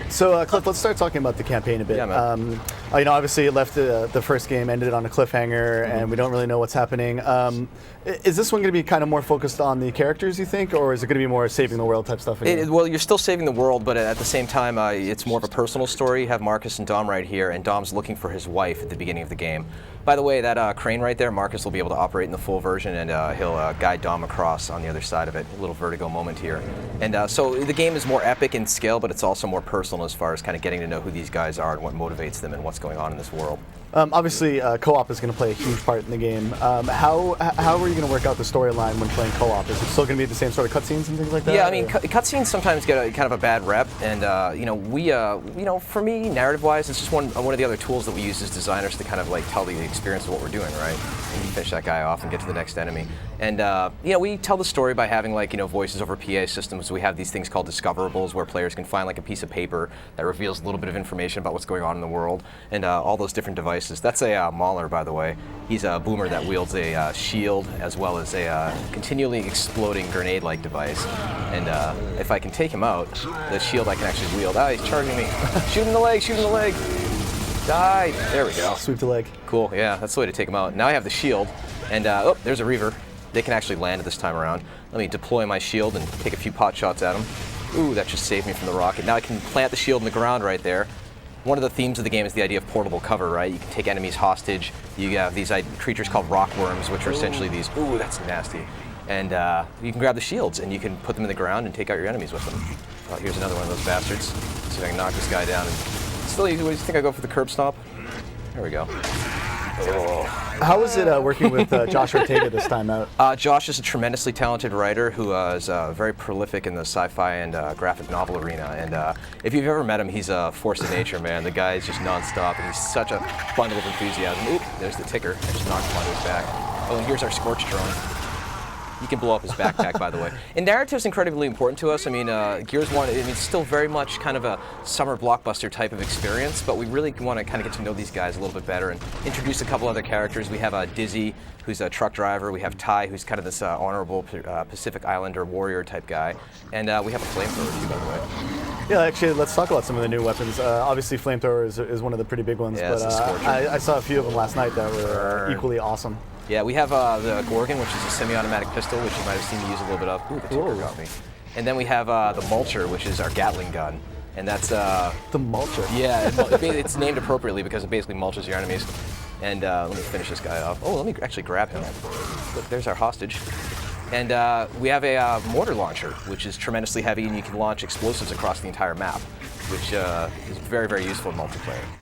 So, Cliff, let's start talking about the campaign a bit. Yeah, man. Obviously, it left the first game, ended on a cliffhanger, and we don't really know what's happening. Is this one going to be kind of more focused on the characters, you think, or is it going to be more saving the world type stuff? Well, you're still saving the world, but at the same time, it's more of a personal story. You have Marcus and Dom right here, and Dom's looking for his wife at the beginning of the game. By the way, that crane right there, Marcus will be able to operate in the full version, and he'll guide Dom across on the other side of it. A little vertigo moment here. And so the game is more epic in scale, but it's also more personal as far as kind of getting to know who these guys are and what motivates them and what's going on in this world. Obviously, co-op is going to play a huge part in the game. How are you going to work out the storyline when playing co-op? Is it still going to be the same sort of cutscenes and things like that? Yeah, I mean, cutscenes sometimes get kind of a bad rep, and for me, narrative-wise, it's just one of the other tools that we use as designers to kind of like tell the experience of what we're doing, right? And you finish that guy off and get to the next enemy. And we tell the story by having voices over PA systems. We have these things called discoverables where players can find like a piece of paper that reveals a little bit of information about what's going on in the world, and all those different devices. That's a Mauler, by the way. He's a boomer that wields a shield as well as a continually exploding grenade-like device. And if I can take him out, the shield I can actually wield. Ah, he's charging me. Shoot him in the leg, shoot him in the leg. Die. There we go. Sweep the leg. Cool, yeah, that's the way to take him out. Now I have the shield, and there's a Reaver. They can actually land this time around. Let me deploy my shield and take a few pot shots at him. Ooh, that just saved me from the rocket. Now I can plant the shield in the ground right there. One of the themes of the game is the idea of portable cover, right? You can take enemies hostage. You have these creatures called rock worms, which are essentially these, ooh, that's nasty. And you can grab the shields and you can put them in the ground and take out your enemies with them. Oh, here's another one of those bastards. See if I can knock this guy down. And still easy. What do you think I go for the curb stomp? There we go. Oh. How is it working with Josh Ortega this time out? Josh is a tremendously talented writer who is very prolific in the sci-fi and graphic novel arena. And if you've ever met him, he's a force of nature, man. The guy is just nonstop, and he's such a bundle of enthusiasm. Oop, there's the ticker. I just knocked him onto his back. Oh, and here's our Scorch drone. You can blow up his backpack, by the way. And narrative is incredibly important to us. I mean, Gears 1, it's still very much kind of a summer blockbuster type of experience, but we really want to kind of get to know these guys a little bit better and introduce a couple other characters. We have Dizzy, who's a truck driver. We have Ty, who's kind of this honorable Pacific Islander warrior type guy. And we have a flamethrower, too, by the way. Yeah, actually, let's talk about some of the new weapons. Obviously, flamethrower is one of the pretty big ones, yeah, but I saw a few of them last night that were equally awesome. Yeah, we have the Gorgon, which is a semi-automatic pistol, which you might have seen me use a little bit of. Ooh, the ticker got me. And then we have the Mulcher, which is our Gatling gun. And that's... the Mulcher? Yeah, it's named appropriately because it basically mulches your enemies. And let me finish this guy off. Oh, let me actually grab him. Look, there's our hostage. And we have a mortar launcher, which is tremendously heavy, and you can launch explosives across the entire map, which is very, very useful in multiplayer.